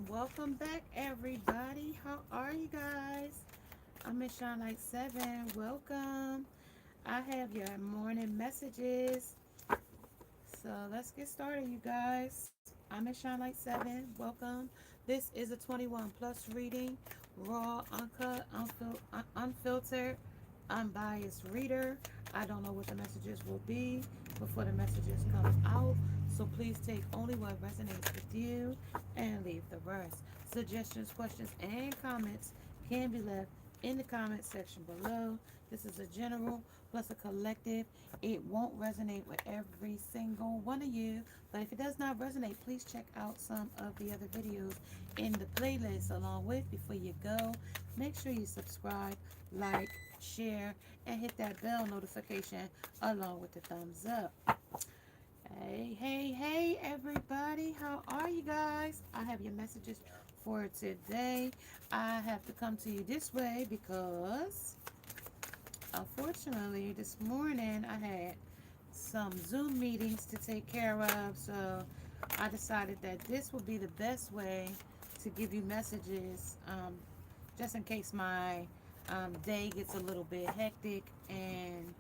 Welcome back, everybody. How are you guys? I'm Miss Shine Light 7. Welcome. I have your morning messages. So let's get started, you guys. I'm Miss Shine Light 7. Welcome. This is a 21 plus reading. Raw, uncut, unfiltered, unbiased reader. I don't know what the messages will be before the messages come out. So please take only what resonates with you and leave the rest. Suggestions, questions, and comments can be left in the comment section below. This is a general plus a collective. It won't resonate with every single one of you, but if it does not resonate, please check out some of the other videos in the playlist along with. Before you go, make sure you subscribe, like, share, and hit that bell notification along with the thumbs up. Hey, everybody. How are you guys? I have your messages for today. I have to come to you this way because, unfortunately, this morning I had some Zoom meetings to take care of. So I decided that this would be the best way to give you messages, just in case my day gets a little bit hectic and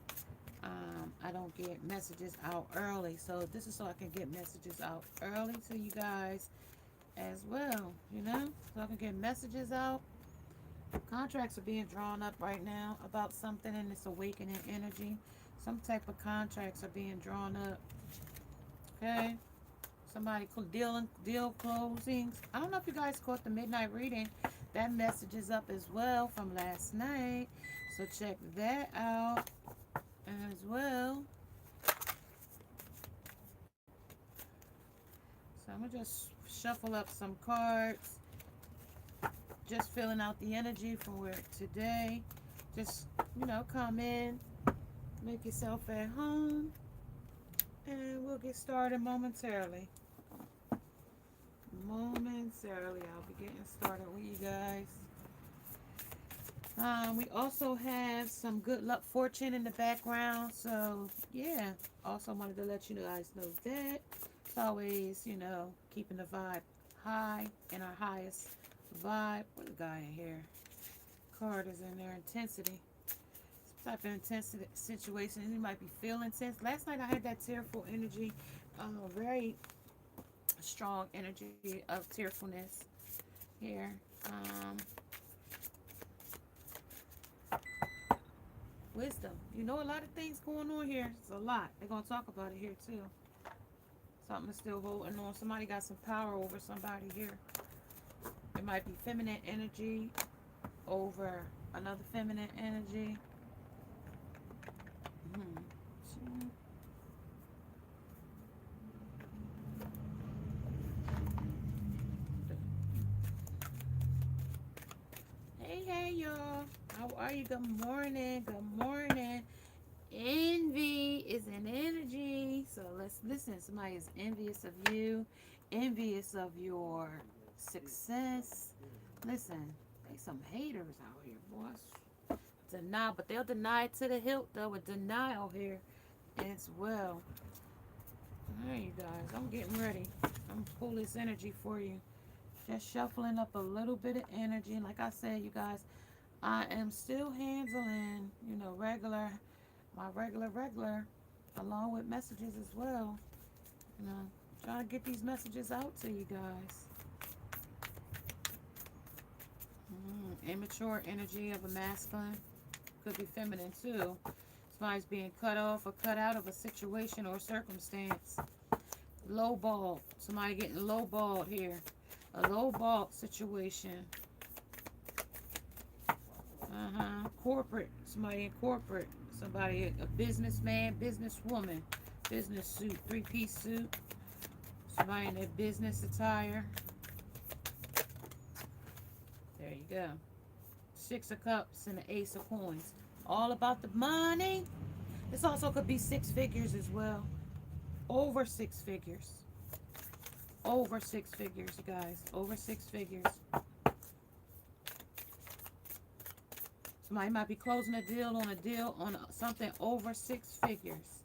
I don't get messages out early. So this is so I can get messages out early to you guys as well, so I can get messages out. Contracts are being drawn up right now about something in this awakening energy. Some type of contracts are being drawn up. Okay. Somebody deal closings. I don't know if you guys caught the midnight reading. That message is up as well from last night. So check that out as well. So I'm gonna just shuffle up some cards. Just filling out the energy from where today. Just, come in, make yourself at home, and we'll get started momentarily. Momentarily, I'll be getting started with you guys. We also have some good luck fortune in the background. So, yeah, also wanted to let you guys know that. It's always, keeping the vibe high in our highest vibe. What a guy in here. Card is in there. Intensity. Some type of intense situation. You might be feeling tense. Last night I had that tearful energy. Very strong energy of tearfulness here. Wisdom. A lot of things going on here. It's a lot. They're going to talk about it here too. Something is still holding on. Somebody got some power over somebody here. It might be feminine energy over another feminine energy. Hey, y'all. How are you? Good morning. Good morning. Envy is an energy. So let's listen. Somebody is envious of you, envious of your success. Listen, they some haters out here, boys. Deny, but they'll deny it to the hilt, though, with denial here as well. All right, you guys, I'm getting ready. I'm gonna pull this energy for you. Just shuffling up a little bit of energy. And like I said, you guys, I am still handling, my regular, along with messages as well. Trying to get these messages out to you guys. Immature energy of a masculine. Could be feminine too. Somebody's being cut off or cut out of a situation or circumstance. Lowballed. Somebody getting lowballed here. A lowball situation. Corporate. Somebody in corporate. Somebody, a businessman, businesswoman. Business suit. Three-piece suit. Somebody in their business attire. There you go. Six of Cups and the Ace of Coins. All about the money. This also could be six figures as well. Over six figures. Over six figures, you guys. Over six figures. Somebody might be closing a deal on something over six figures.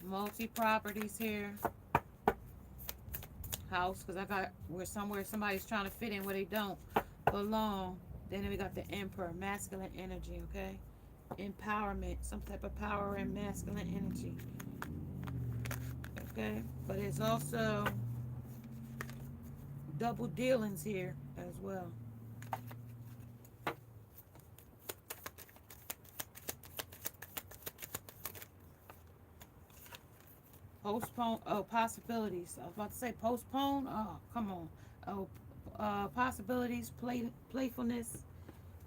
Multi-properties here. house, because I got where somewhere somebody's trying to fit in where they don't belong. Then we got the Emperor, masculine energy, okay? Empowerment, some type of power and masculine energy, okay? But it's also double dealings here as well. Postpone, oh, possibilities. I was about to say postpone. Oh, come on. Oh, possibilities, playfulness,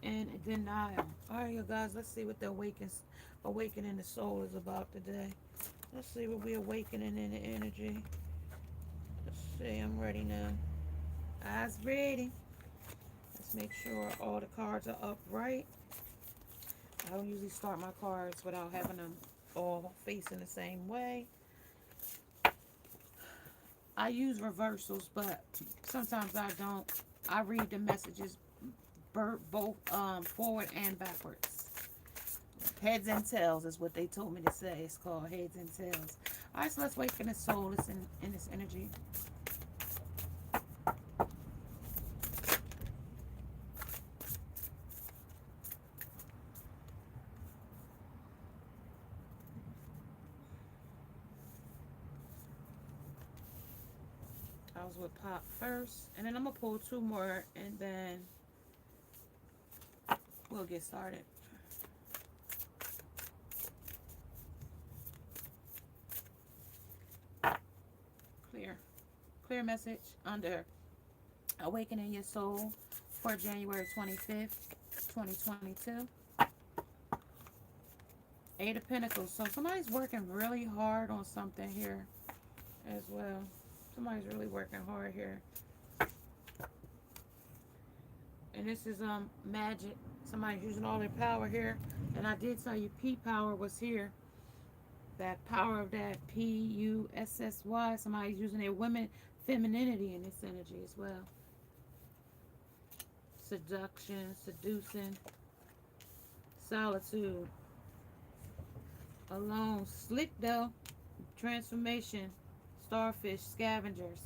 and denial. All right, you guys, let's see what the awakening the soul is about today. Let's see what we're awakening in the energy. Let's see, I'm ready now. Eyes ready. Let's make sure all the cards are upright. I don't usually start my cards without having them all facing the same way. I use reversals, but sometimes I don't. I read the messages both forward and backwards. Heads and tails is what they told me to say. It's called heads and tails. All right, so let's awaken the soul. It's in this energy. I was with Pop first, and then I'm gonna pull two more, and then we'll get started. Clear message under Awakening Your Soul for January 25th, 2022. Eight of Pentacles. So somebody's working really hard on something here as well. Somebody's really working hard here. And this is magic. Somebody's using all their power here. And I did tell you P power was here. That power of that P-U-S-S-Y. Somebody's using their femininity in this energy as well. Seduction, seducing, solitude. Alone, slick though. Transformation, starfish, scavengers,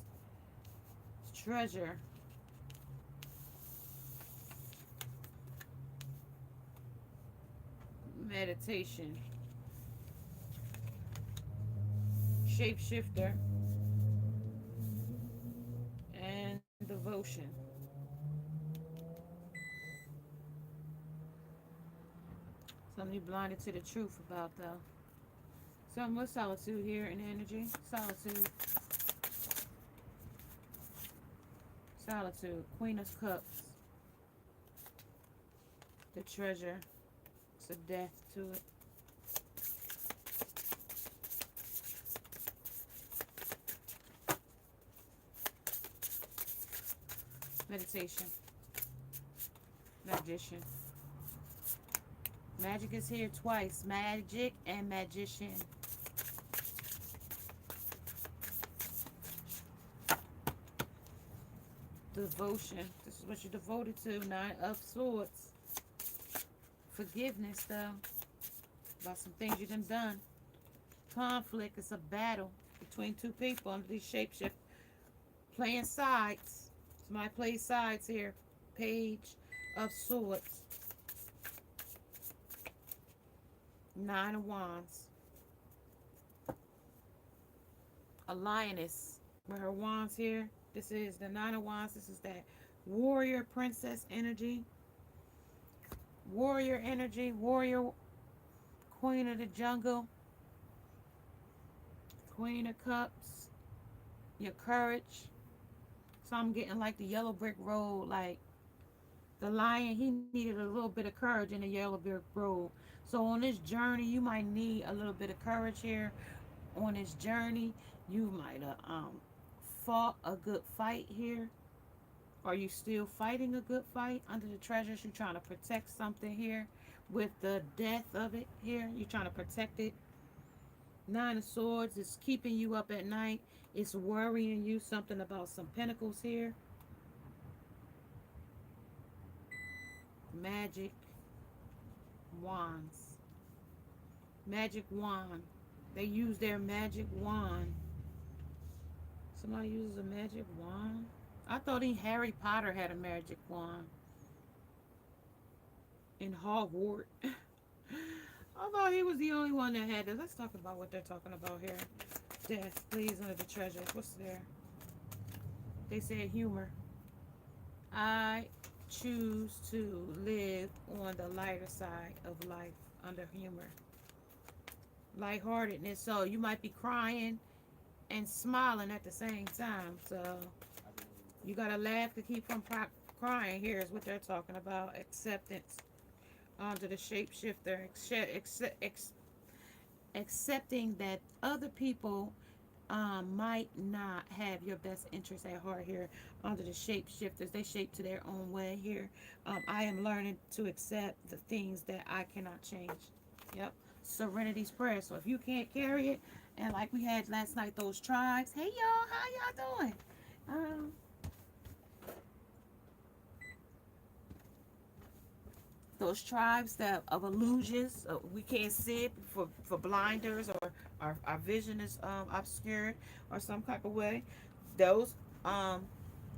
treasure. Meditation. Shapeshifter. And devotion. Something you're blinded to the truth about though. Something with solitude here in energy. Solitude. Solitude. Queen of Cups. The treasure. It's a death to it. Meditation. Magician. Magic is here twice. Magic and magician. Devotion. This is what you're devoted to. Nine of Swords. Forgiveness, though. About some things you done. Conflict. It's a battle between two people under these shapeshift. Playing sides. Somebody plays sides here. Page of Swords. Nine of Wands. A lioness. With her wands here. This is the Nine of Wands. This is that warrior princess energy. Warrior energy. Warrior queen of the jungle. Queen of Cups. Your courage. So I'm getting like the yellow brick road. Like the lion, he needed a little bit of courage in the yellow brick road. So on this journey, you might need a little bit of courage here. On this journey, you might have fought a good fight here. Are you still fighting a good fight? Under the treasures, you're trying to protect something here. With the death of it here, you're trying to protect it. Nine of Swords is keeping you up at night. It's worrying you. Something about some pentacles here. Magic wands. Magic wand. They use their magic wand. Somebody uses a magic wand. I thought Harry Potter had a magic wand in Hogwarts. I thought he was the only one that had this. Let's talk about what they're talking about here. Death, please, under the treasures. What's there? They said humor. I choose to live on the lighter side of life under humor. Lightheartedness. So you might be crying and smiling at the same time. So you gotta laugh to keep from crying. Here's what they're talking about: acceptance under the shapeshifter. Accepting that other people might not have your best interest at heart here under the shapeshifters. They shape to their own way here. I am learning to accept the things that I cannot change. Yep. Serenity's prayer. So if you can't carry it, and like we had last night, those tribes. Hey y'all, how y'all doing? Um, those tribes that of illusions, we can't see it for blinders, or our vision is obscured or some type of way. Those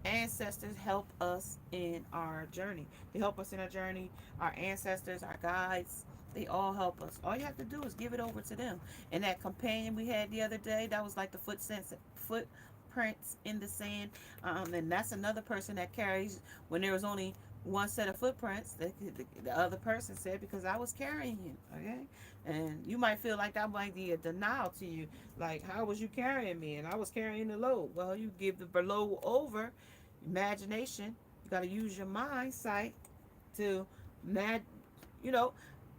ancestors help us in our journey. They help us in our journey. Our ancestors, our guides, they all help us. All you have to do is give it over to them. And that companion we had the other day, that was like the footprints in the sand. And that's another person that carries, when there was only one set of footprints, the other person said, because I was carrying him. Okay. And you might feel like that might be a denial to you. Like, how was you carrying me? And I was carrying the load. Well, you give the load over. Imagination. You got to use your mind sight to you know,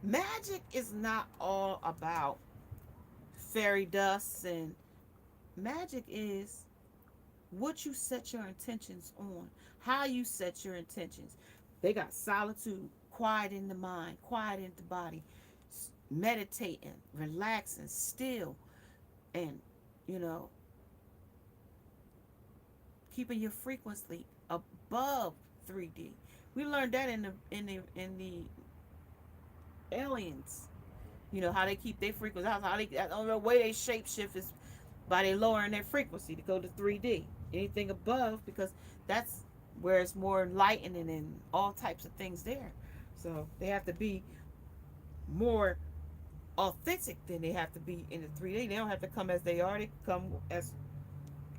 magic is not all about fairy dust, and magic is what you set your intentions on, how you set your intentions. They got solitude, quiet in the mind, quiet in the body, meditating, relaxing, still, and you know, keeping your frequency above 3D. We learned that in the aliens. You know how they keep their frequency. How they, I don't know, the way they shapeshift is by they lowering their frequency to go to 3D. Anything above, because that's where it's more enlightening and all types of things there. So they have to be more authentic than they have to be in the 3D. They don't have to come as they are. They can come as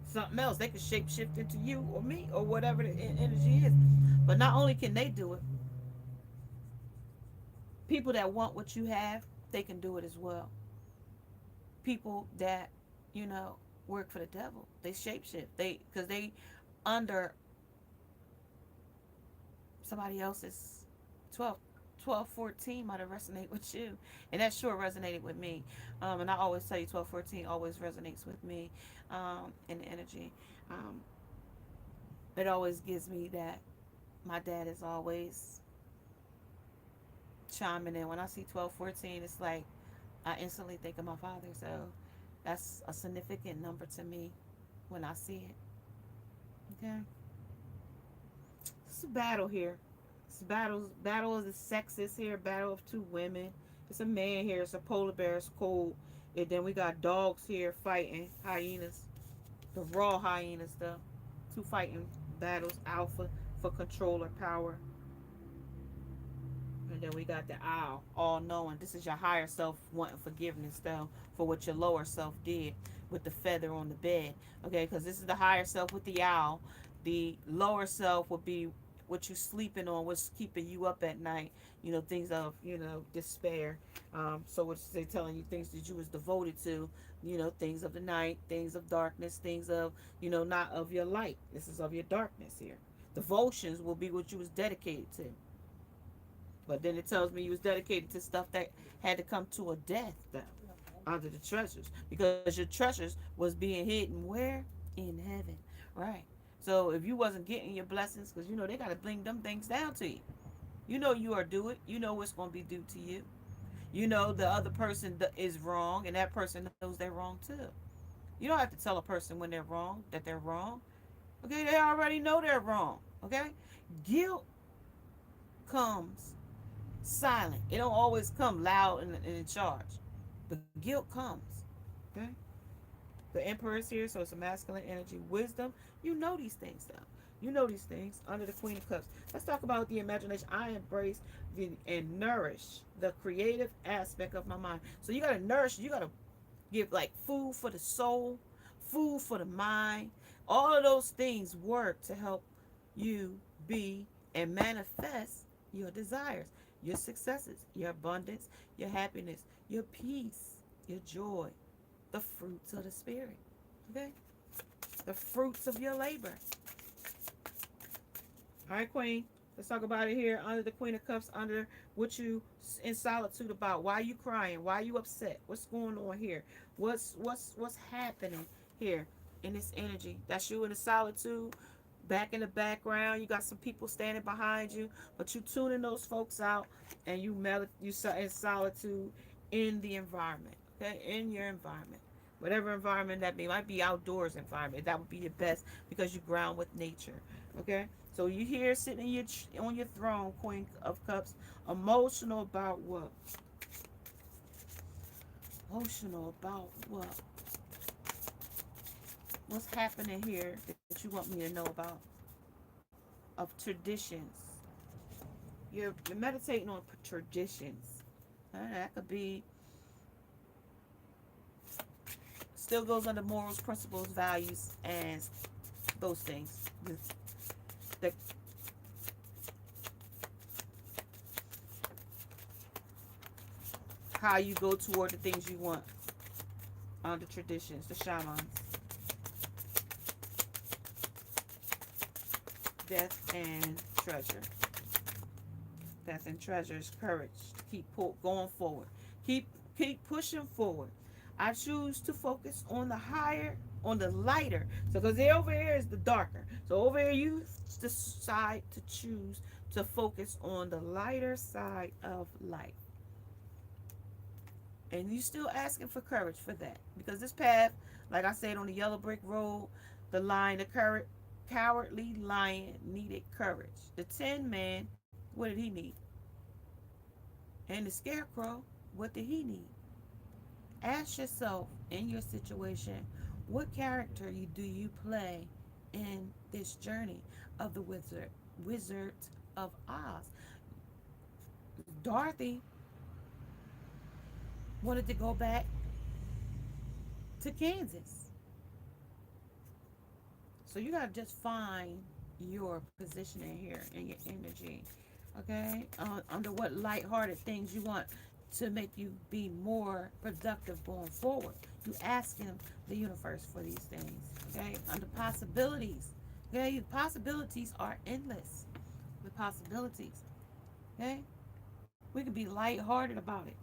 something else. They can shapeshift into you or me or whatever the energy is. But not only can they do it, people that want what you have, they can do it as well. People that, you know, work for the devil, they shapeshift. Because they under somebody else's 1214 might have resonated with you, and that sure resonated with me. And I always tell you, 1214 always resonates with me, in the energy. um, it always gives me that my dad is always chiming in. When I see 1214, it's like I instantly think of my father. So that's a significant number to me when I see it. Okay. It's a battle here. It's battle of the sexes here, battle of two women. It's a man here, it's a polar bear, it's cold. And then we got dogs here fighting hyenas. The raw hyenas though. Two fighting battles, alpha for control or power. And then we got the owl, all knowing. This is your higher self wanting forgiveness, though, for what your lower self did with the feather on the bed. Okay, because this is the higher self with the owl. The lower self would be what you sleeping on, what's keeping you up at night. You know, things of, you know, despair. So what's they telling you, things that you was devoted to, you know, things of the night, things of darkness, things of, you know, not of your light. This is of your darkness here. Devotions will be what you was dedicated to. But then it tells me you was dedicated to stuff that had to come to a death, though, under the treasures. Because your treasures was being hidden where? In heaven. Right. So if you wasn't getting your blessings, because, you know, they got to bring them things down to you. You know you are due it. You know what's going to be due to you. You know the other person is wrong, and that person knows they're wrong, too. You don't have to tell a person when they're wrong that they're wrong. Okay? They already know they're wrong. Okay? Guilt comes silent. It don't always come loud and in charge. The guilt comes. Okay? The Emperor is here, so it's a masculine energy. Wisdom, you know these things though. You know these things under the Queen of Cups. Let's talk about the imagination. I embrace and nourish the creative aspect of my mind. So you gotta nourish, you gotta give like food for the soul, food for the mind. All of those things work to help you be and manifest your desires, your successes, your abundance, your happiness, your peace, your joy, the fruits of the spirit. Okay? The fruits of your labor. All right, Queen. Let's talk about it here under the Queen of Cups, under what you in solitude about. Why you crying? Why you upset? What's going on here? What's happening here in this energy? That's you in the solitude. Back in the background, you got some people standing behind you, but you tuning those folks out, and you in solitude in the environment. Okay, in your environment, whatever environment that be, might be outdoors environment. That would be the best because you ground with nature. Okay, so you here sitting in on your throne, Queen of Cups, emotional about what? Emotional about what? What's happening here that you want me to know about? Of traditions. You're meditating on traditions. That could be still goes under morals, principles, values, and those things. The how you go toward the things you want. The traditions, the shamans. Death and treasure. Death and treasure is courage to keep going forward. Keep pushing forward. I choose to focus on the higher, on the lighter. So because over here is the darker. So over here you decide to choose to focus on the lighter side of life. And you still asking for courage for that. Because this path, like I said on the yellow brick road, the line, the cowardly lion needed courage. The Tin Man, what did he need? And the Scarecrow, what did he need? Ask yourself in your situation, what character do you play in this journey of the Wizard of Oz? Dorothy wanted to go back to Kansas. So you gotta just find your positioning here in your energy. Okay? Under what lighthearted things you want to make you be more productive going forward. You asking the universe for these things. Okay? Under possibilities. Okay? The possibilities are endless. The possibilities. Okay? We can be lighthearted about it.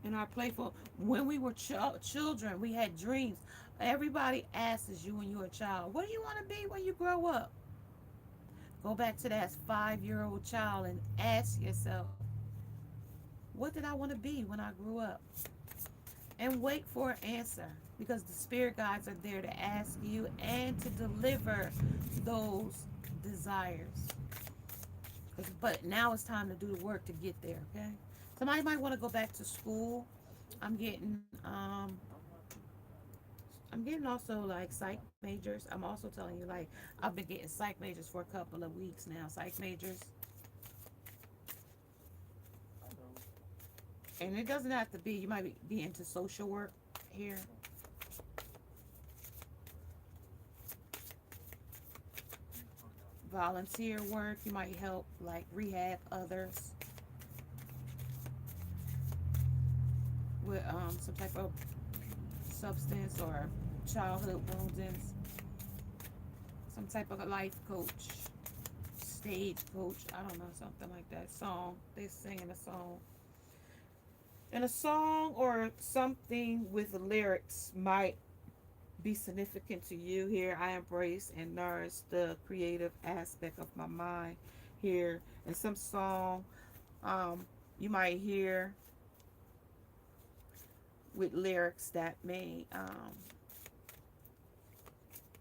In our playful, when we were children, we had dreams. Everybody asks you when you're a child, what do you want to be when you grow up? Go back to that 5-year-old child and ask yourself, what did I want to be when I grew up? And wait for an answer, because the spirit guides are there to ask you and to deliver those desires. But now it's time to do the work to get there. Okay, somebody might want to go back to school. I'm getting also like psych majors. I'm also telling you, like, I've been getting psych majors for a couple of weeks now. Psych majors. And it doesn't have to be, you might be into social work here. Volunteer work. You might help like rehab others with some type of substance or childhood woundings. Some type of a life coach, stage coach. I don't know, something like that. Song. They sing in a song. And a song or something with lyrics might be significant to you here. I embrace and nourish the creative aspect of my mind here. And some song you might hear with lyrics that may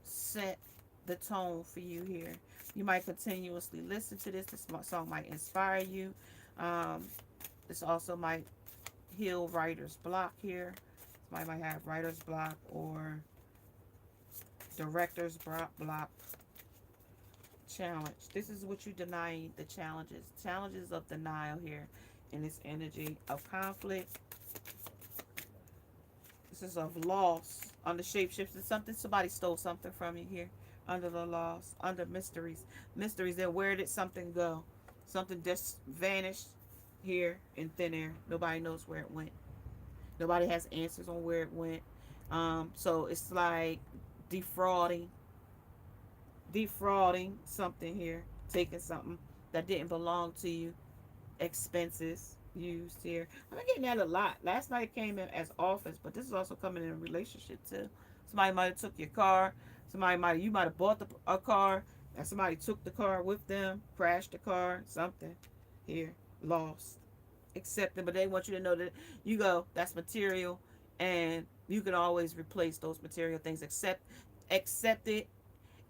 set the tone for you here. You might continuously listen to this. This song might inspire you. This also might heal writer's block here. Somebody might have writer's block or Director's block. Challenge. This is what you deny the challenges. Challenges of denial here in this energy of conflict. This is of loss on the shapeshifter. Somebody stole something from you here. Under the loss. Under mysteries. Mysteries that where did something go? Something just vanished here in thin air. Nobody knows where it went. Nobody has answers on where it went. So it's like defrauding something here, taking something that didn't belong to you, expenses used here. I'm getting that a lot. Last night it came in as office, but this is also coming in a relationship too. Somebody might have took your car. You might have bought a car, and somebody took the car with them, crashed the car, something here, lost, accepted. But they want you to know that that's material, and you can always replace those material things. Accept it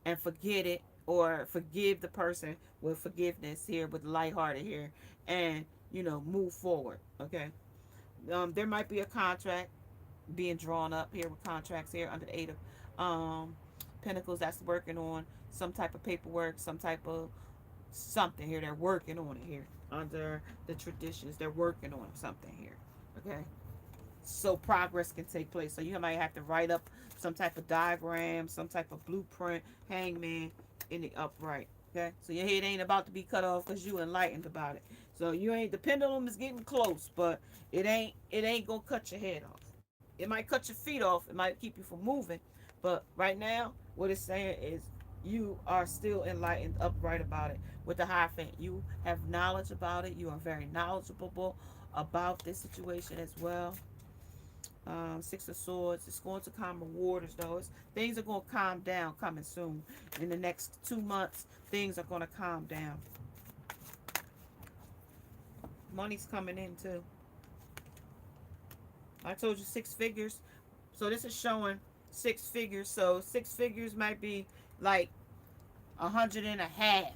and forget it, or forgive the person with forgiveness here, with lighthearted here, and move forward. Okay. There might be a contract being drawn up here with contracts here under the 8 of Pentacles that's working on some type of paperwork, some type of something here. They're working on it here under the traditions. They're working on something here. Okay. So progress can take place. So you might have to write up some type of diagram, some type of blueprint, hangman in the upright. Okay, so your head ain't about to be cut off because you enlightened about it. So you ain't, the pendulum is getting close, but it ain't gonna cut your head off. It might cut your feet off. It might keep you from moving, but right now, what it's saying is you are still enlightened, upright about it. With the Hierophant, you have knowledge about it. You are very knowledgeable about this situation as well. 6 of Swords. It's going to calm waters, though. Things are going to calm down coming soon. In the next 2 months, things are going to calm down. Money's coming in, too. I told you 6 figures. So this is showing 6 figures. So 6 figures might be like 100.5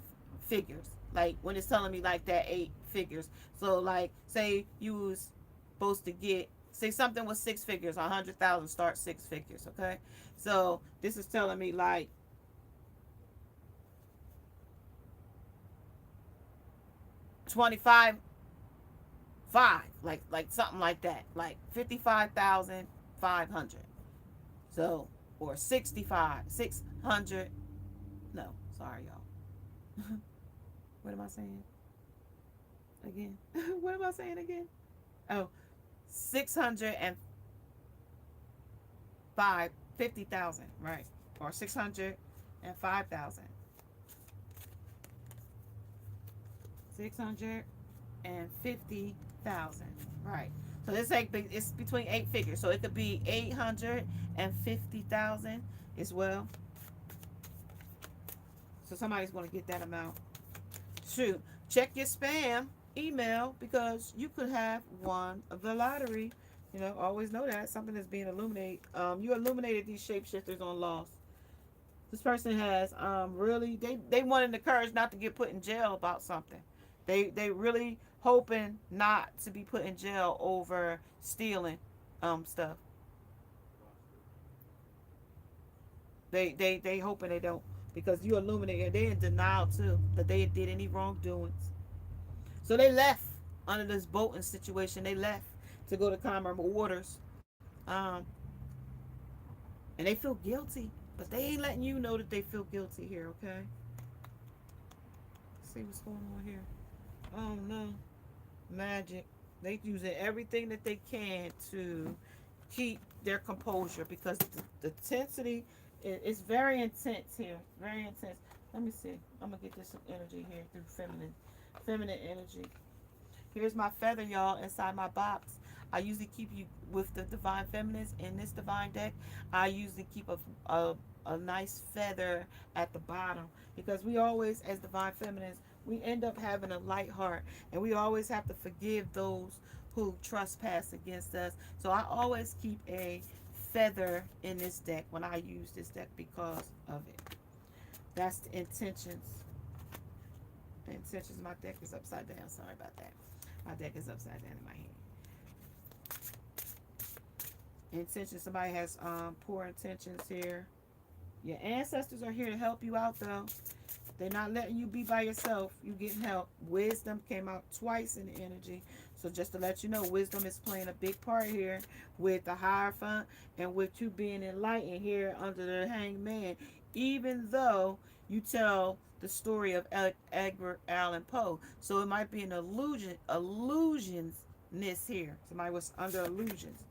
figures. Like when it's telling me like that 8 figures. So like say you was supposed to get, say something was 6 figures, 100,000 start 6 figures, okay? So this is telling me like 25, like something like that, like 55,500. So or 600. No, sorry y'all. What am I saying again? What am I saying again? Oh, 50,000, right? Or 605,000. 650,000, right? So this it's between 8 figures, so it could be 850,000 as well. So somebody's going to get that amount. Shoot, check your spam email because you could have won the lottery. Always know that something is being illuminated. You illuminated these shapeshifters on Lost. This person has really they wanted the courage not to get put in jail about something. They really hoping not to be put in jail over stealing stuff. They hoping they don't, because you illuminate. They in denial too that they did any wrongdoings. So they left under this boating situation. They left to go to calmer waters, and they feel guilty, but they ain't letting you know that they feel guilty here. Okay. Let's see what's going on here. Oh no, magic. They using everything that they can to keep their composure because the intensity is very intense here. Very intense. Let me see. I'm gonna get this some energy here through feminine energy. Here's my feather, y'all, inside my box. I usually keep you with the divine feminines in this divine deck. I usually keep a nice feather at the bottom because we always, as divine feminines, we end up having a light heart, and we always have to forgive those who trespass against us. So I always keep a feather in this deck when I use this deck because of it. That's the intentions. The intentions. My deck is upside down. Sorry about that. My deck is upside down in my hand. Intentions. Somebody has poor intentions here. Your ancestors are here to help you out, though. They're not letting you be by yourself. You getting help. Wisdom came out twice in the energy. So just to let you know, wisdom is playing a big part here with the Hierophant and with you being enlightened here under the Hanged Man. Even though you tell the story of Edgar Allan Poe, so it might be an illusionsness here. Somebody was under illusions.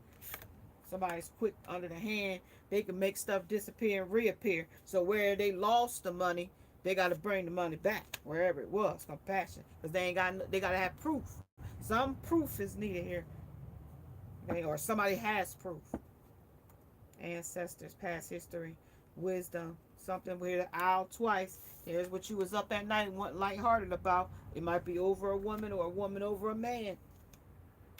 Somebody's put under the hand. They can make stuff disappear and reappear. So where they lost the money, they got to bring the money back wherever it was. Compassion, because they ain't got. They got to have proof. Some proof is needed here, okay? Or somebody has proof. Ancestors, past history, wisdom. Something where the owl twice. Here's what you was up at night and went lighthearted about. It might be over a woman or a woman over a man.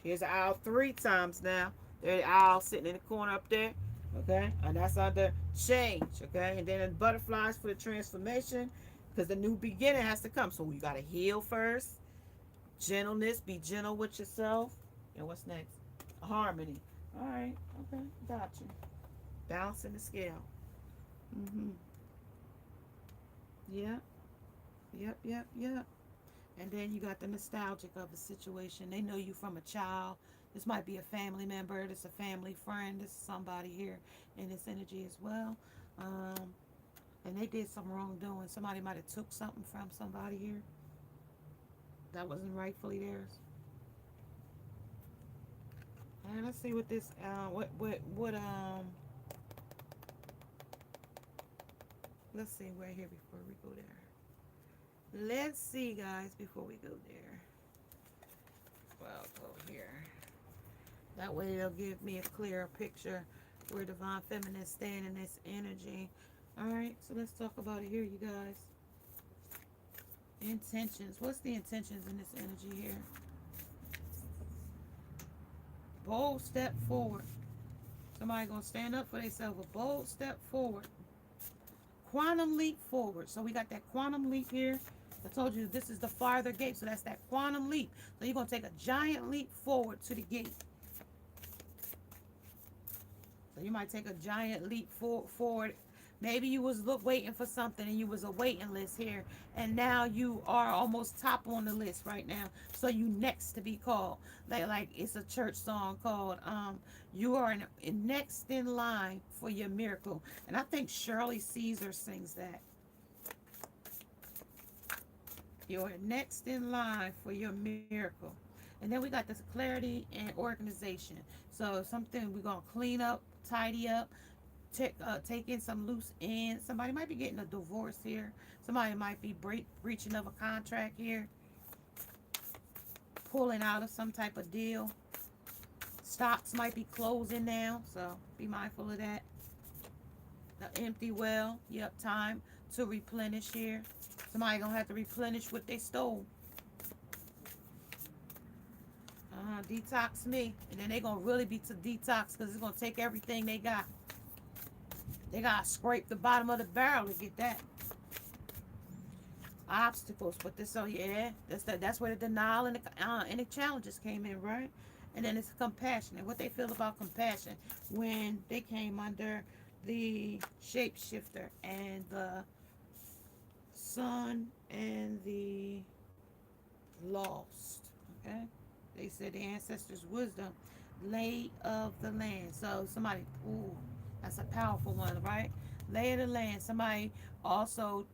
Here's the owl 3 times now. There's the owl sitting in the corner up there. Okay? And that's under change. Okay? And then the butterflies for the transformation. Because the new beginning has to come. So you got to heal first. Gentleness. Be gentle with yourself. And what's next? Harmony. Alright. Okay. Got you. Balancing the scale. Mm-hmm. Yep. Yep. Yep. Yep. And then you got the nostalgic of the situation. They know you from a child. This might be a family member. This is a family friend. This is somebody here in this energy as well. And they did some wrongdoing. Somebody might have took something from somebody here that wasn't rightfully theirs. And let's see what this let's see, we're here before we go there. Let's see, guys, before we go there. Well, go here. That way it'll give me a clearer picture where Divine Feminine stand in this energy. Alright, so let's talk about it here, you guys. Intentions. What's the intentions in this energy here? Bold step forward. Somebody gonna stand up for themselves. A bold step forward. Quantum leap forward. So we got that quantum leap here. I told you this is the farther gate. So that's that quantum leap. So you're gonna take a giant leap forward to the gate. So you might take a giant leap forward. Maybe you was waiting for something and you was a waiting list here, and now you are almost top on the list right now. So you next to be called. Like it's a church song called you are next in line for your miracle. And I think Shirley Caesar sings that. You're next in line for your miracle. And then we got this clarity and organization. So something we're gonna clean up, tidy up, take in some loose ends. Somebody might be getting a divorce here. Somebody might be breaching of a contract here. Pulling out of some type of deal. Stocks might be closing now, so be mindful of that. The empty well. Yep, time to replenish here. Somebody gonna have to replenish what they stole. Detox me. And then they gonna really be to detox because it's gonna take everything they got. They gotta scrape the bottom of the barrel to get that. Obstacles, but this, so yeah, that's where the denial and the challenges came in, right? And then it's compassion and what they feel about compassion when they came under the shapeshifter and the sun and the lost. Okay, they said the ancestors' wisdom, lay of the land. So somebody, ooh, that's a powerful one, right? Lay of the land. Somebody also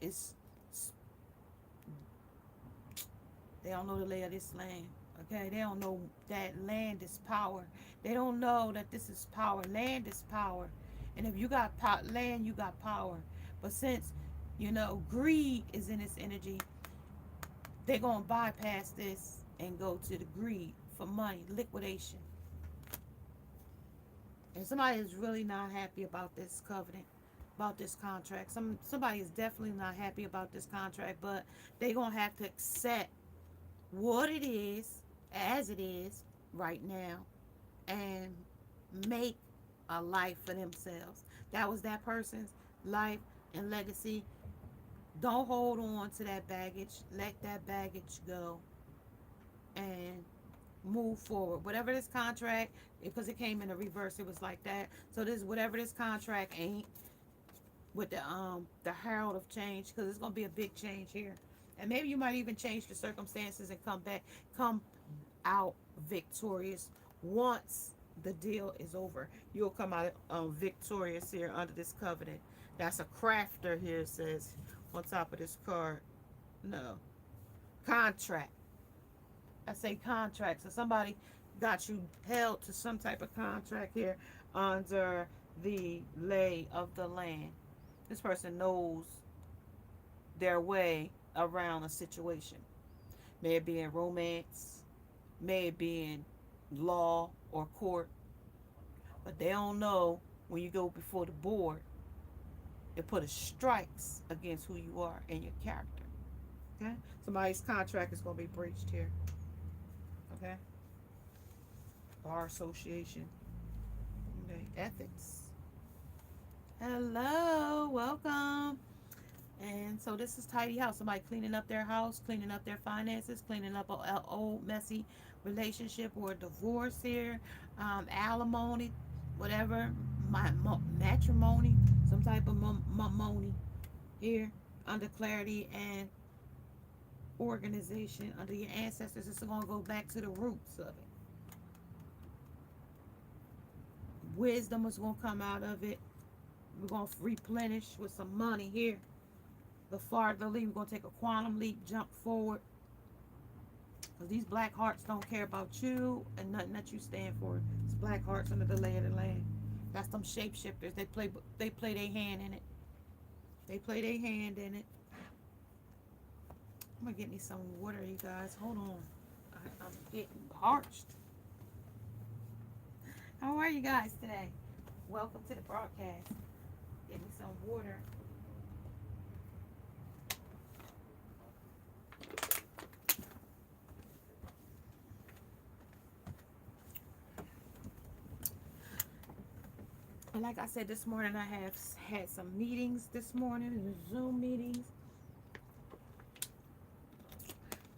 is. They don't know the lay of this land. Okay, they don't know that land is power. They don't know that this is power. Land is power, and if you got land, you got power. But since greed is in this energy, they're gonna bypass this and go to the greed for money, liquidation. And somebody is really not happy about this covenant, about this contract. Somebody is definitely not happy about this contract, but they're gonna have to accept what it is as it is right now and make a life for themselves. That was that person's life and legacy. Don't hold on to that baggage. Let that baggage go and move forward. Whatever this contract, because it came in a reverse, it was like that. So this, whatever this contract ain't, with the herald of change, because it's gonna be a big change here, and maybe you might even change the circumstances and come out victorious once the deal is over. You'll come out victorious here under this covenant. That's a crafter here, it says on top of this card. No, contract. I say contract. So somebody got you held to some type of contract here under the lay of the land. This person knows their way around a situation. May it be in romance, may it be in law or court, but they don't know when you go before the board, it put a strikes against who you are and your character. Okay? Somebody's contract is going to be breached here. Okay? Bar association. Okay. Ethics. Hello, welcome. And so this is tidy house. Somebody cleaning up their house, cleaning up their finances, cleaning up an old messy relationship or divorce here, alimony, whatever, matrimony, some type of money here under clarity and organization under your ancestors. It's going to go back to the roots of it. Wisdom is going to come out of it. We're going to replenish with some money here. The farther leap, we're going to take a quantum leap, jump forward. Because these black hearts don't care about you and nothing that you stand for. It's black hearts under the lay of the land. That's them shapeshifters. They play their hand in it. They play their hand in it. I'm going to get me some water, you guys. Hold on. I'm getting parched. How are you guys today? Welcome to the broadcast. Get me some water. And like I said this morning, I have had some meetings this morning, Zoom meetings.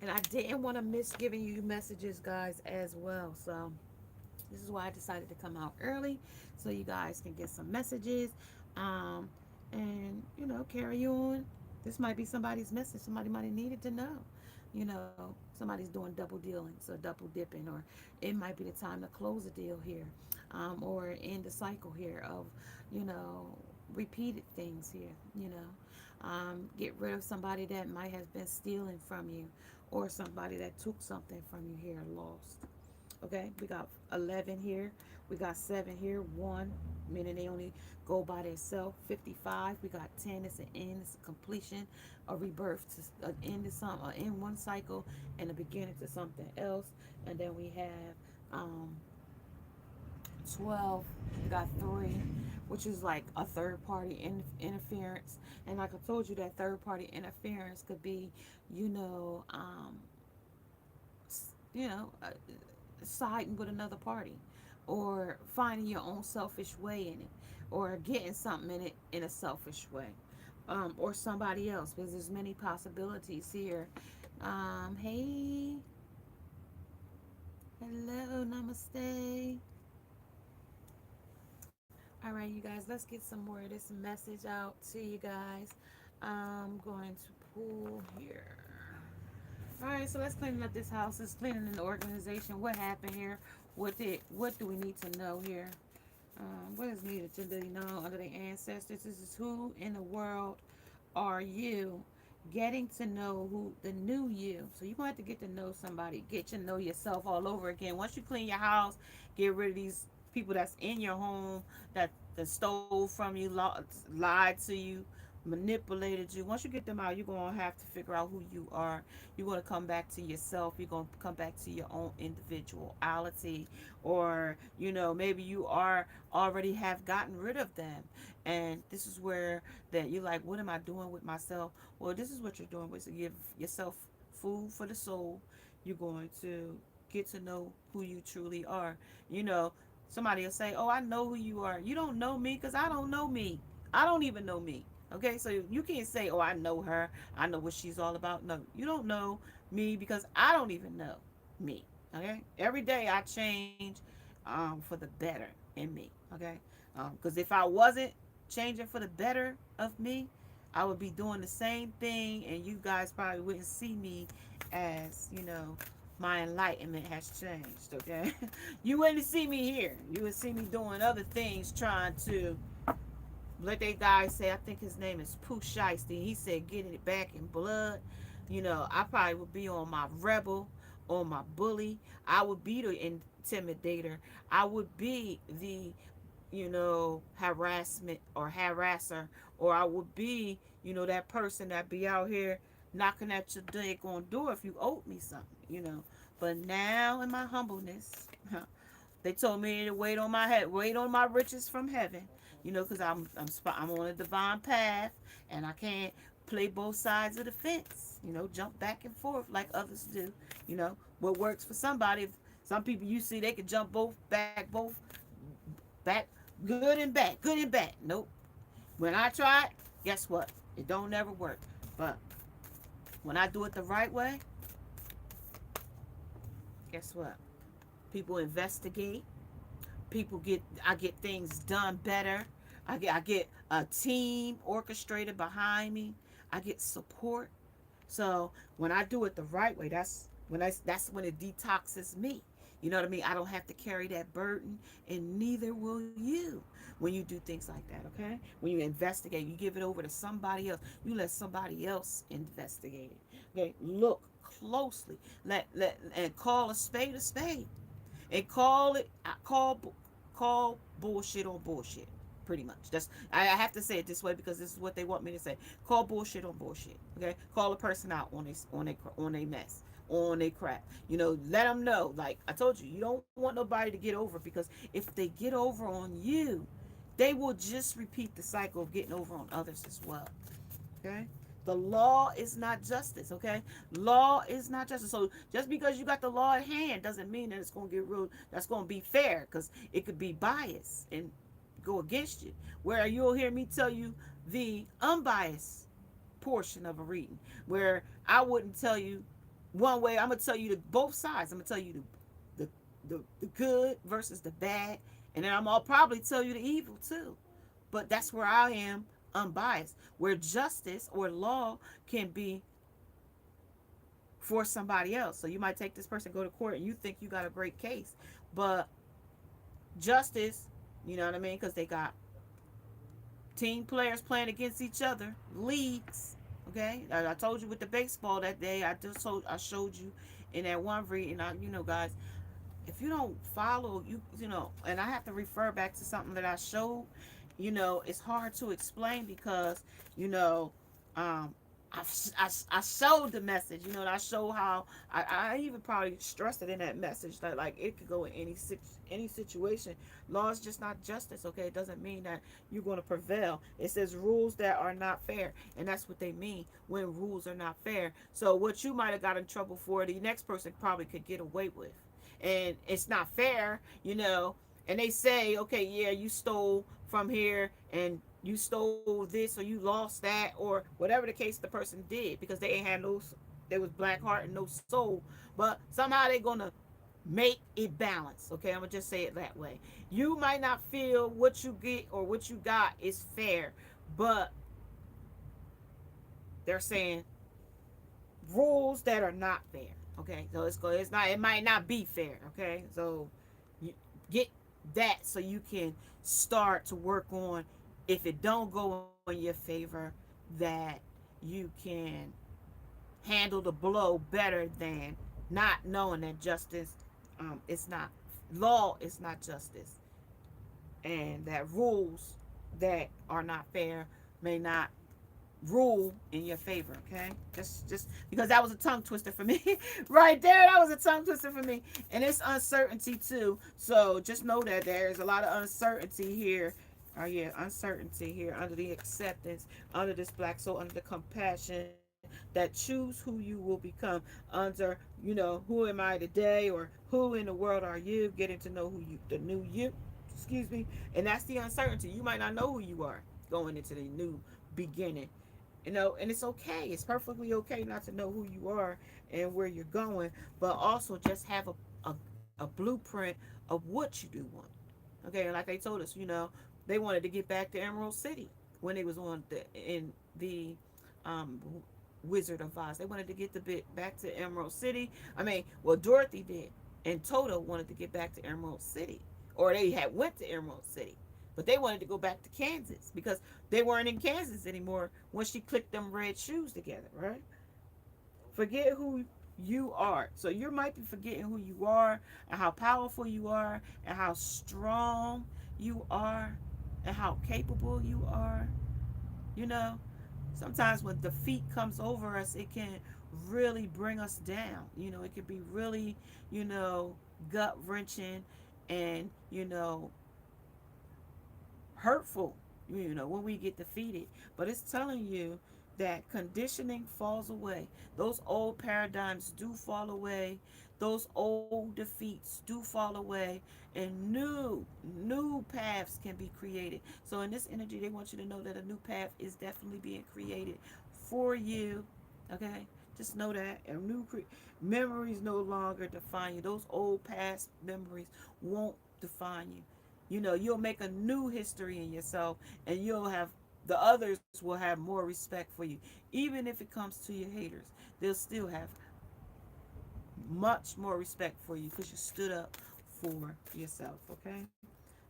And I didn't want to miss giving you messages, guys, as well. So this is why I decided to come out early so you guys can get some messages. And, you know, carry on. This might be somebody's message. Somebody might have needed to know. You know, somebody's doing double dealing, so double dipping, or it might be the time to close a deal here, or end the cycle here of, you know, repeated things here, you know. Get rid of somebody that might have been stealing from you, or somebody that took something from you here, lost. Okay, we got 11 here. We got 7 here. 1, meaning they only go by themselves. 55. We got 10. It's an end. It's a completion, a rebirth, to an end to something, an end one cycle, and a beginning to something else. And then we have 12. We got 3, which is like a third party interference. And like I told you, that third party interference could be, you know, you know. Siding with another party, or finding your own selfish way in it, or getting something in it in a selfish way, or somebody else, because there's many possibilities here. Hey, hello, namaste. All right, you guys, let's get some more of this message out to you guys. I'm going to pull here. All right, so let's clean up this house. Let's clean in the organization. What happened here? What do we need to know here? What is needed to be known under the ancestors? This is who in the world are you? Getting to know who the new you. So you're going to have to get to know somebody. Get to know yourself all over again. Once you clean your house, get rid of these people that's in your home that stole from you, lied to you, manipulated you. Once you get them out, you're going to have to figure out who you are. You're going to come back to yourself. You're going to come back to your own individuality, or, you know, maybe you are already have gotten rid of them, and this is where that you're like, what am I doing with myself? Well, this is what you're doing, with to give yourself food for the soul. You're going to get to know who you truly are. You know, somebody will say, oh, I know who you are. You don't know me, because I don't know me. I don't even know me. Okay, so you can't say, oh, I know her. I know what she's all about. No, you don't know me, because I don't even know me. Okay, every day I change for the better in me. Okay, because if I wasn't changing for the better of me, I would be doing the same thing, and you guys probably wouldn't see me as, my enlightenment has changed, okay? You wouldn't see me here. You would see me doing other things, trying to let that guy say, I think his name is Pooh Shiesty. He said, getting it back in blood. I probably would be on my rebel, on my bully. I would be the intimidator. I would be the, harassment or harasser, or I would be, that person that be out here knocking at your daggone door if you owed me something. But now in my humbleness, they told me to wait on my head, wait on my riches from heaven. Because I'm on a divine path, and I can't play both sides of the fence. Jump back and forth like others do. What works for somebody. Some people you see they can jump back, good and bad, good and bad. Nope. When I try it, guess what? It don't never work. But when I do it the right way, guess what? People investigate. I get things done better. I get a team orchestrated behind me. I get support. So when I do it the right way, that's when it detoxes me. You know what I mean? I don't have to carry that burden, and neither will you when you do things like that, okay? When you investigate, you give it over to somebody else. You let somebody else investigate it. Okay? Look closely. And call a spade a spade. And call bullshit on bullshit. Pretty much. I have to say it this way because this is what they want me to say. Call bullshit on bullshit. Okay? Call a person out on a mess, on a crap. Let them know. Like I told you, you don't want nobody to get over, because if they get over on you, they will just repeat the cycle of getting over on others as well. Okay? The law is not justice, okay? Law is not justice. So just because you got the law at hand doesn't mean that it's going to get ruled, that's going to be fair, because it could be biased and go against you. Where you'll hear me tell you the unbiased portion of a reading, where I wouldn't tell you one way. I'm going to tell you both sides. I'm going to tell you the good versus the bad, and then I'll probably tell you the evil too. But that's where I am unbiased, where justice or law can be for somebody else. So you might take this person, go to court, and you think you got a great case, but justice, you know what I mean, because they got team players playing against each other, leagues. Okay, I told you with the baseball that day. I showed you in that one reading. Guys, if you don't follow, and I have to refer back to something that I showed. It's hard to explain because um, I showed the message. And I showed how I even probably stressed it in that message that, like, it could go in any situation. Law is just not justice. Okay, it doesn't mean that you're going to prevail. It says rules that are not fair, and that's what they mean when rules are not fair. So what you might have got in trouble for, the next person probably could get away with, and it's not fair. And they say, okay, yeah, you stole from here, and you stole this, or you lost that, or whatever the case the person did, because they ain't had they was black heart and no soul. But somehow they're gonna make it balance. Okay, I'm gonna just say it that way. You might not feel what you get or what you got is fair, but they're saying rules that are not fair. Okay, so it might not be fair. Okay, so you get that so you can start to work on, if it don't go in your favor, that you can handle the blow better than not knowing that justice, it's not, law is not justice, and that rules that are not fair may not rule in your favor. Okay, just because that was a tongue twister for me. Right there, that was a tongue twister for me. And it's uncertainty too, so just know that there's a lot of uncertainty here. Oh yeah, uncertainty here under the acceptance, under this black soul, under the compassion, that choose who you will become, under, who am I today, or who in the world are you, getting to know the new you, excuse me. And that's the uncertainty. You might not know who you are going into the new beginning. And it's okay. It's perfectly okay not to know who you are and where you're going, but also just have a blueprint of what you do want. Okay, and like they told us, They wanted to get back to Emerald City when they was on the um, Wizard of Oz. They wanted to get the bit back to Emerald City. I mean, well, Dorothy did, and Toto wanted to get back to Emerald City, or they had went to Emerald City, but they wanted to go back to Kansas because they weren't in Kansas anymore when she clicked them red shoes together, right? Forget who you are. So you might be forgetting who you are and how powerful you are and how strong you are and how capable you are. You know, sometimes when defeat comes over us, it can really bring us down. It can be really, gut wrenching and, hurtful, when we get defeated. But it's telling you that conditioning falls away. Those old paradigms do fall away. Those old defeats do fall away, and new paths can be created. So in this energy, they want you to know that a new path is definitely being created for you. Okay, just know that. And memories no longer define you. Those old past memories won't define you. You'll make a new history in yourself, and the others will have more respect for you. Even if it comes to your haters, they'll still have much more respect for you because you stood up for yourself. Okay,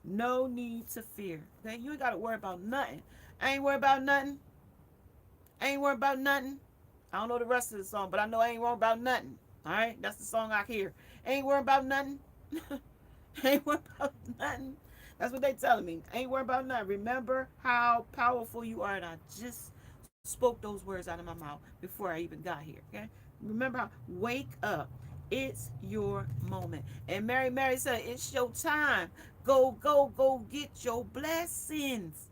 no need to fear. Okay, you ain't got to worry about nothing. I ain't worried about nothing. I ain't worried about nothing. I don't know the rest of the song, but I know I ain't worried about nothing. All right, that's the song I hear. Ain't worried about nothing. Ain't worried about nothing. That's what they telling me. Ain't worried about nothing. Remember how powerful you are. And I just spoke those words out of my mouth before I even got here. Okay? Remember how wake up. It's your moment. And Mary said, it's your time. Go get your blessings.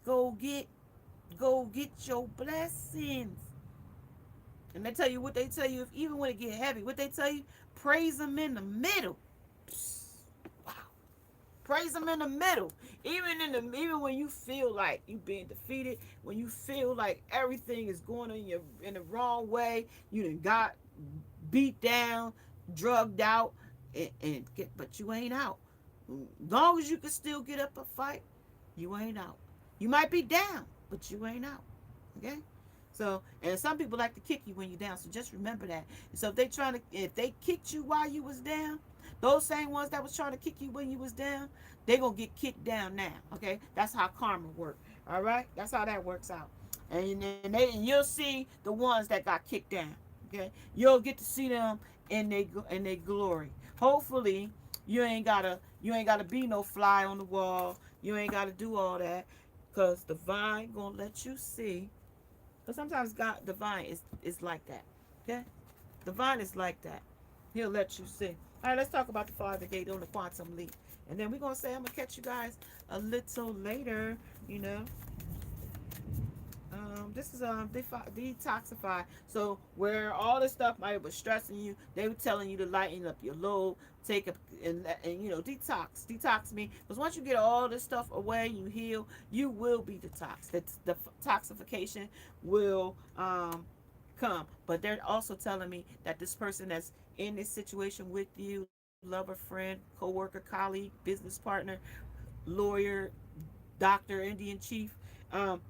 Go get go get your blessings. And they tell you what they tell you, if even when it get heavy, what they tell you, praise them in the middle. Wow. Praise them in the middle. Even when you feel like you being defeated, when you feel like everything is going in the wrong way, you done got beat down, drugged out, but you ain't out. As long as you can still get up and fight, you ain't out. You might be down, but you ain't out. Okay? So, and some people like to kick you when you're down. So just remember that. So if they kicked you while you was down, those same ones that was trying to kick you when you was down, they gonna get kicked down now. Okay, that's how karma works. All right, that's how that works out. And you'll see the ones that got kicked down. Okay, you'll get to see them in their glory. Hopefully, you ain't gotta be no fly on the wall. You ain't gotta do all that, cause divine gonna let you see. But sometimes God, divine is like that. Okay? Divine is like that. He'll let you see. All right, let's talk about the Father Gate on the quantum leap. And then we're going to say, I'm going to catch you guys a little later, you know. This is detoxify. So where all this stuff might was stressing you, they were telling you to lighten up your load, take a and detox me. Because once you get all this stuff away, you heal, you will be detoxed. The toxification will come. But they're also telling me that this person that's in this situation with you, lover, friend, co-worker, colleague, business partner, lawyer, doctor, Indian chief,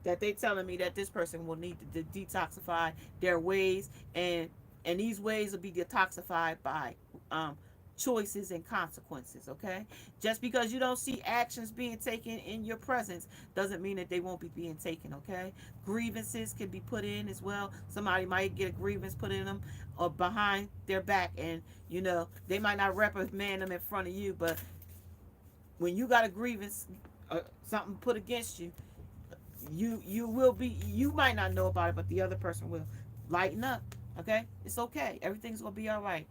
that they telling me that this person will need to detoxify their ways, and these ways will be detoxified by choices and consequences. Okay, just because you don't see actions being taken in your presence doesn't mean that they won't be being taken. Okay, grievances can be put in as well. Somebody might get a grievance put in them or behind their back, and they might not reprimand them in front of you, but when you got a grievance, something put against you, you will be, you might not know about it, but the other person will. Lighten up. Okay, it's okay, everything's gonna be all right.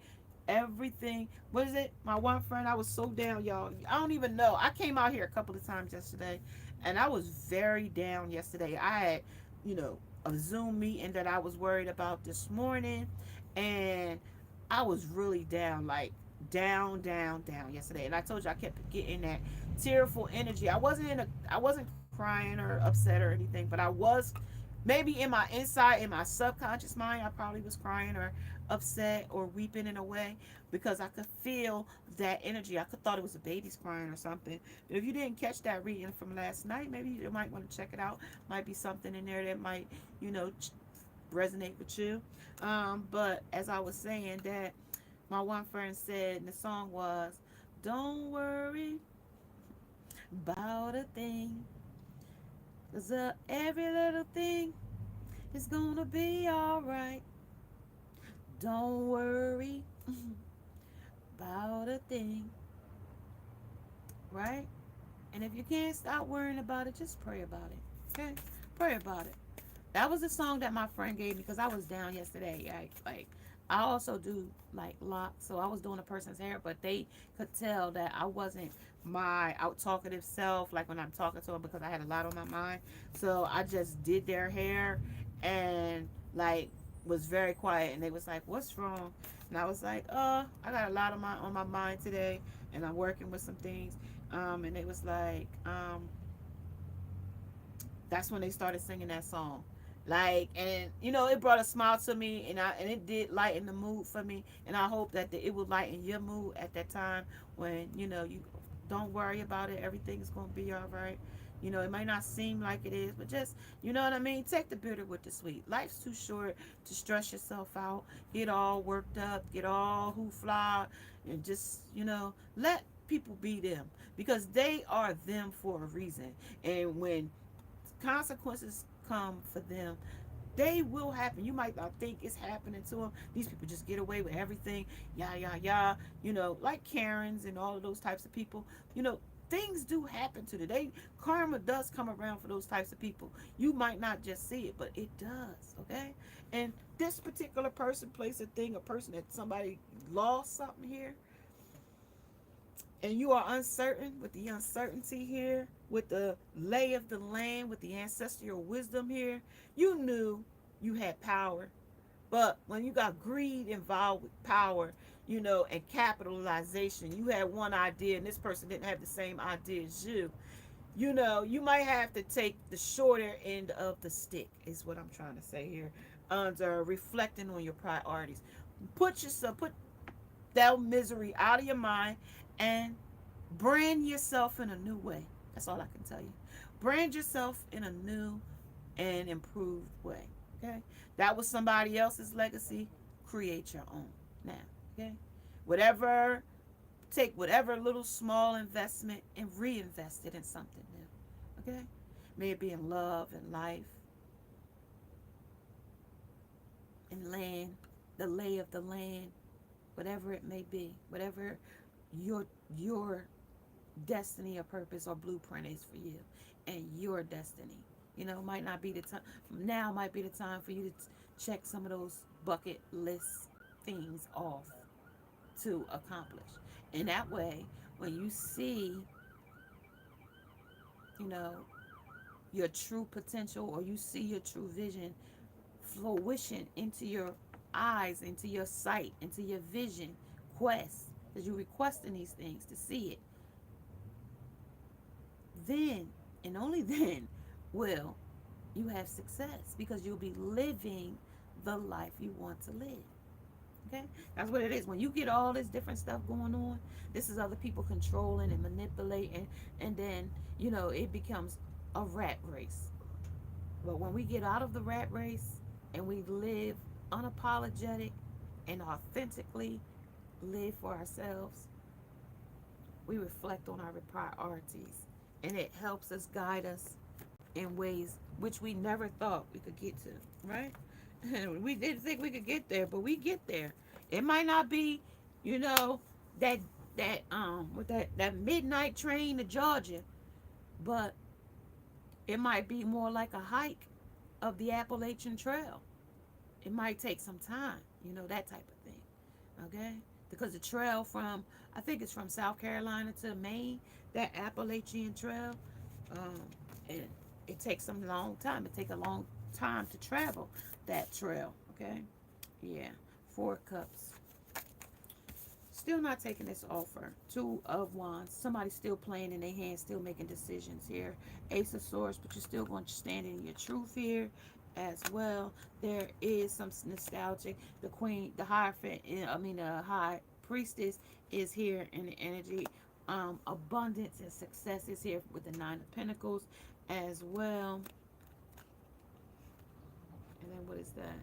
Everything, what is it, my one friend, I was so down, y'all. I don't even know, I came out here a couple of times yesterday, and I was very down yesterday. I had a Zoom meeting that I was worried about this morning, and I was really down, like down yesterday. And I told you I kept getting that tearful energy. I wasn't crying or upset or anything, but I was maybe in my inside, in my subconscious mind, I probably was crying or upset or weeping in a way because I could feel that energy. I could thought it was a baby's crying or something. But if you didn't catch that reading from last night, maybe you might want to check it out. Might be something in there that might, you know, resonate with you. But as I was saying, that my one friend said, and the song was, "Don't worry about a thing, 'cause every little thing is gonna be alright. Don't worry about a thing," right? And if you can't stop worrying about it, just pray about it. Okay? Pray about it. That was a song that my friend gave me because I was down yesterday. I also do like locks, so I was doing a person's hair, but they could tell that I wasn't my out talkative self, like when I'm talking to them, because I had a lot on my mind. So I just did their hair and like was very quiet, and they was like, "What's wrong?" And I was like, I got a lot on my mind today, and I'm working with some things." And it was like, that's when they started singing that song. Like, and you know, it brought a smile to me, and it did lighten the mood for me, and I hope that it would lighten your mood at that time when, you know, you don't worry about it, everything's gonna be all right. You know, it might not seem like it is, but just, you know what I mean, take the bitter with the sweet. Life's too short to stress yourself out, get all worked up, get all hoofla, and just, you know, let people be them, because they are them for a reason. And when consequences come for them, they will happen. You might not think it's happening to them. These people just get away with everything. Yeah, yeah, yeah. You know, like Karens and all of those types of people. You know, things do happen to them. Karma does come around for those types of people. You might not just see it, but it does. Okay. And this particular person, place, a thing, a person that somebody lost something here, and you are uncertain, with the uncertainty here, with the lay of the land, with the ancestral wisdom here, you knew you had power. But when you got greed involved with power, you know, and capitalization, you had one idea and this person didn't have the same idea as you. You know, you might have to take the shorter end of the stick, is what I'm trying to say here, under reflecting on your priorities. Put that misery out of your mind and brand yourself in a new way. That's all I can tell you. Brand yourself in a new and improved way. Okay? That was somebody else's legacy. Create your own now. Okay? Whatever, take whatever little small investment and reinvest it in something new. Okay? May it be in love and life and land, the lay of the land, whatever it may be, whatever your destiny or purpose or blueprint is for you and your destiny. You know, might not be the time. Now might be the time for you to check some of those bucket list things off to accomplish. And that way, when you see, you know, your true potential, or you see your true vision fruition into your eyes, into your sight, into your vision quest, because you're requesting these things to see it, then and only then will you have success, because you'll be living the life you want to live. Okay? That's what it is. When you get all this different stuff going on, this is other people controlling and manipulating, and then, you know, it becomes a rat race. But when we get out of the rat race and we live unapologetic and authentically live for ourselves, we reflect on our priorities, and it helps us, guide us in ways which we never thought we could get to, right? And we didn't think we could get there, but we get there. It might not be, you know, that with that midnight train to Georgia, but it might be more like a hike of the Appalachian Trail. It might take some time, you know, that type of thing. Okay? Because the trail from, I think it's from South Carolina to Maine, that Appalachian Trail, um, and it takes some long time. It takes a long time to travel that trail. Okay? Yeah. 4 cups. Still not taking this offer. 2 of Wands. Somebody's still playing in their hands, still making decisions here. Ace of Swords, but you're still going to stand in your truth here. as well. There is some nostalgic. The queen, the hierophant, the high priestess is here in the energy. Abundance and success is here with the Nine of Pentacles as well. And then what is that?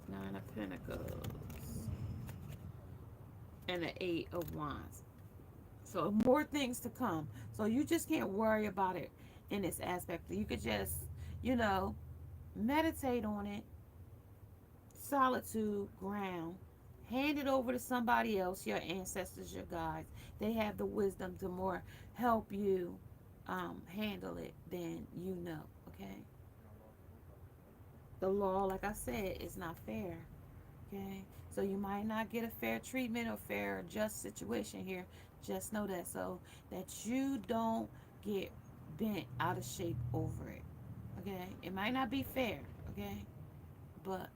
Nine of Pentacles and the Eight of Wands. So more things to come. So you just can't worry about it in this aspect. You could just, you know, meditate on it. Solitude, ground. Hand it over to somebody else, your ancestors, your guides. They have the wisdom to more help you handle it than you know. Okay. The law, like I said, is not fair. Okay. So you might not get a fair treatment or fair or just situation here. Just know that, so that you don't get bent out of shape over it. Okay. It might not be fair. Okay. But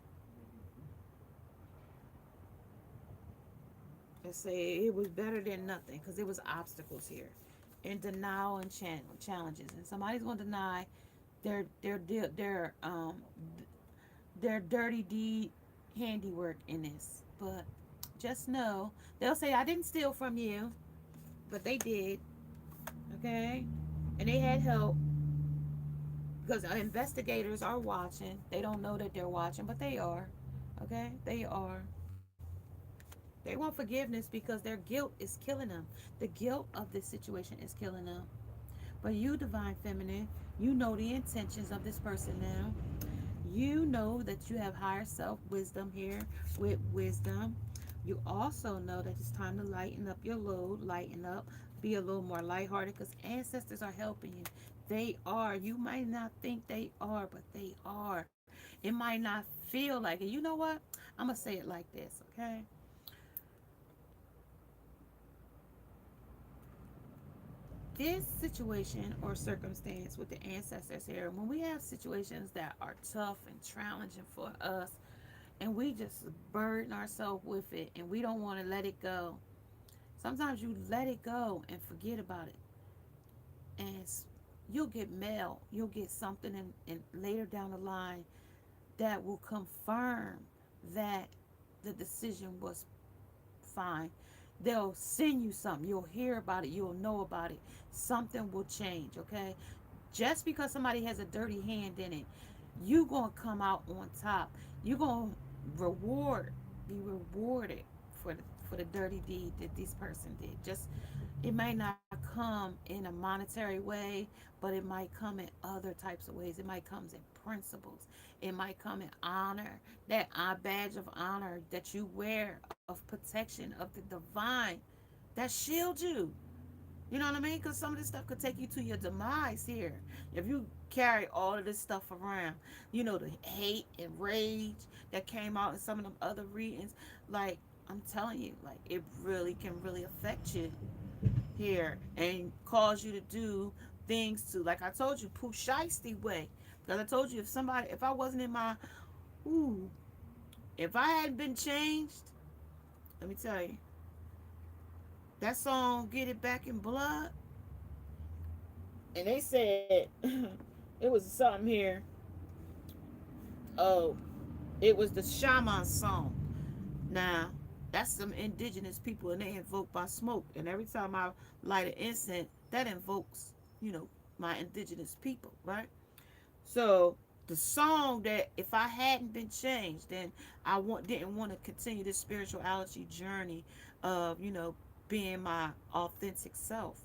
let's say it was better than nothing, because it was obstacles here and denial and challenges, and somebody's going to deny their their dirty deed handiwork in this. But just know, they'll say, I didn't steal from you, but they did. Okay. And they had help, because investigators are watching. They don't know that they're watching, but they are. Okay. They are. They want forgiveness because their guilt is killing them. The guilt of this situation is killing them. But you, divine feminine, you know the intentions of this person now. You know that you have higher self wisdom here with wisdom. You also know that it's time to lighten up your load, lighten up, be a little more lighthearted, because ancestors are helping you. They are. You might not think they are, but they are. It might not feel like it. You know what? I'm going to say it like this, okay? This situation or circumstance with the ancestors here, when we have situations that are tough and challenging for us, and we just burden ourselves with it and we don't want to let it go, sometimes you let it go and forget about it, and you'll get mail, you'll get something in later down the line that will confirm that the decision was fine. They'll send you something. You'll hear about it. You'll know about it. Something will change, okay? Just because somebody has a dirty hand in it, you going to come out on top. You're going to be rewarded for the dirty deed that this person did. Just, it might not come in a monetary way, but it might come in other types of ways. It might come in principles. It might come in honor, that badge of honor that you wear of protection of the divine that shields you. You know what I mean? Because some of this stuff could take you to your demise here. If you carry all of this stuff around, you know, the hate and rage that came out in some of them other readings, like, I'm telling you, like, it really can really affect you here and cause you to do things to, like I told you, poo shiesty way. Because I told you, if I wasn't in my, ooh, if I hadn't been changed, let me tell you, that song, Get It Back in Blood, and they said, it was something here, oh, it was the shaman song. Now, that's some indigenous people, and they invoke by smoke. And every time I light an incense, that invokes, you know, my indigenous people, right? So the song that, if I hadn't been changed, then didn't want to continue this spirituality journey of, you know, being my authentic self.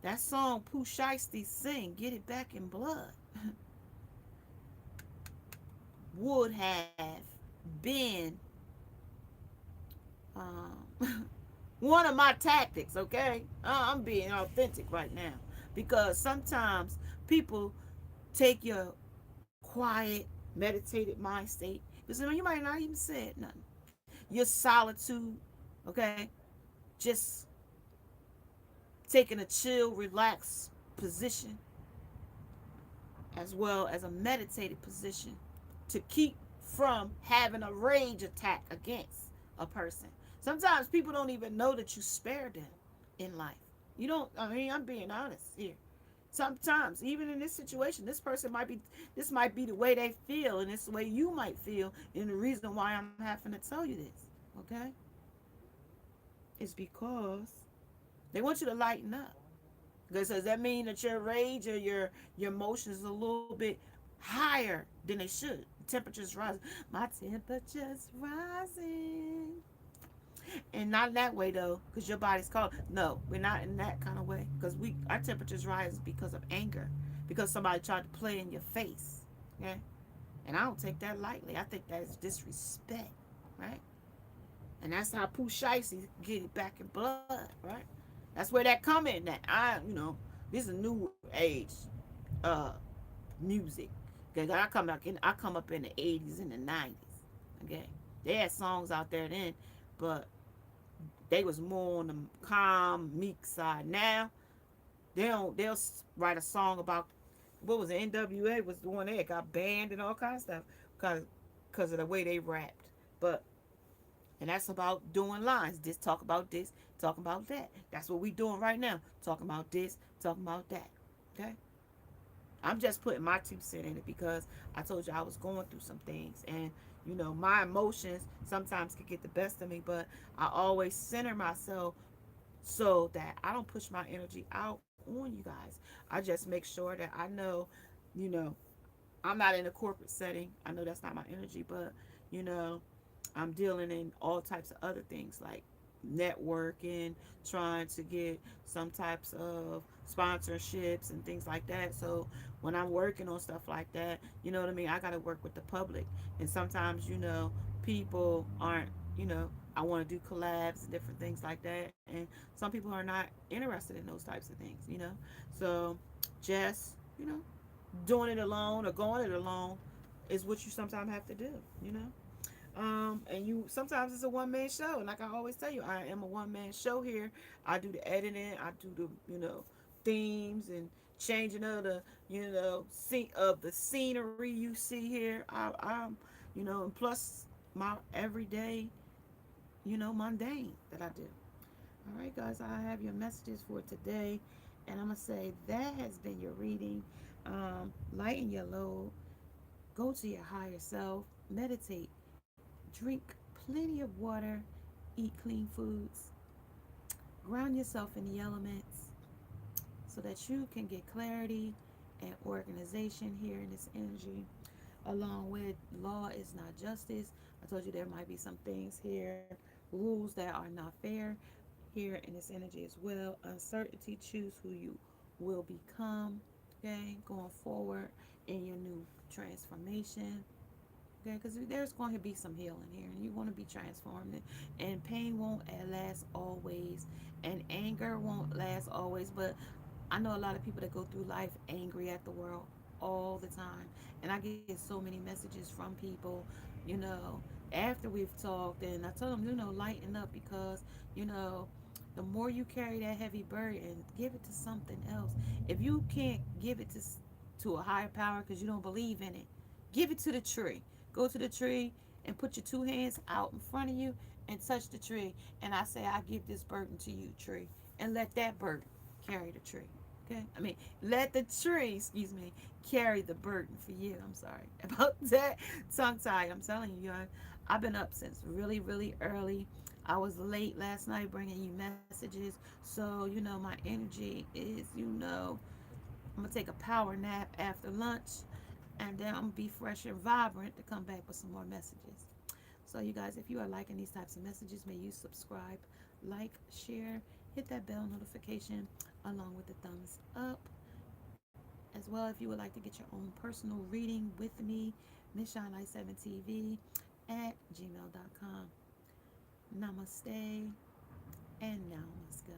That song Pooh Shiesty sing, Get It Back in Blood, would have been one of my tactics, okay? I'm being authentic right now, because sometimes people take your quiet, meditated mind state, because you might not even say nothing. Your solitude, okay? Just taking a chill, relaxed position, as well as a meditated position, to keep from having a rage attack against a person. Sometimes people don't even know that you spared them in life. You don't, I mean, I'm being honest here. Sometimes, even in this situation, this might be the way they feel, and it's the way you might feel, and the reason why I'm having to tell you this, okay, is because they want you to lighten up. Because does that mean that your rage or your emotions is a little bit higher than they should? Temperatures rising. My temperature's rising. And not in that way though, because your body's cold. No, we're not in that kind of way. Because we our temperatures rise because of anger, because somebody tried to play in your face. Okay, and I don't take that lightly. I think that is disrespect, right? And that's how Pooh Shiesty get it back in blood, right? That's where that come in. That this is a new age uh music. Okay, I come up in the 80s and the 90s. Okay, they had songs out there then, but they was more on the calm, meek side. Now they'll write a song about what was it, NWA was the one that got banned and all kinds of stuff because of the way they rapped. But and that's about doing lines. This talk about this, talking about that. That's what we doing right now. Talking about this, talking about that. Okay. I'm just putting my 2 cents in it because I told you I was going through some things, and my emotions sometimes can get the best of me, but I always center myself so that I don't push my energy out on you guys. I just make sure that I know, you know, I'm not in a corporate setting. I know that's not my energy, but you know, I'm dealing in all types of other things like networking, trying to get some types of sponsorships and things like that. So when I'm working on stuff like that, you know what I mean? I got to work with the public. And sometimes, people aren't, I want to do collabs and different things like that. And some people are not interested in those types of things. So just, doing it alone or going it alone is what you sometimes have to do. And you sometimes it's a one-man show, and like I always tell you, I am a one-man show here. I do the editing, I do the themes and changing of the of the scenery you see here. I'm and plus my everyday mundane that I do. All right, guys, I have your messages for today, and I'm gonna say that has been your reading. Lighten your load, go to your higher self, meditate, drink plenty of water, eat clean foods, ground yourself in the elements so that you can get clarity and organization here in this energy. Along with law is not justice. I told you there might be some things here, rules that are not fair here in this energy as well. Uncertainty, choose who you will become, okay, going forward in your new transformation. Okay, because there's going to be some healing here, and you want to be transformed, and pain won't last always, and anger won't last always. But I know a lot of people that go through life angry at the world all the time, and I get so many messages from people, you know, after we've talked, and I told them, lighten up because you know. The more you carry that heavy burden, give it to something else. If you can't give it to a higher power because you don't believe in it, give it to the tree. Go to the tree and put your 2 hands out in front of you and touch the tree. And I say, I give this burden to you, tree. And let that burden carry the tree. Okay? I mean, let the tree, carry the burden for you. I'm sorry about that. Tongue tied. I'm telling you, I've been up since really, really early. I was late last night bringing you messages. So, my energy is, I'm going to take a power nap after lunch, and then I'm gonna be fresh and vibrant to come back with some more messages. So you guys, if you are liking these types of messages, may you subscribe, like, share, hit that bell notification along with the thumbs up. As well, if you would like to get your own personal reading with me, Miss Shine Light 7 TV at gmail.com. Namaste, and now let's go.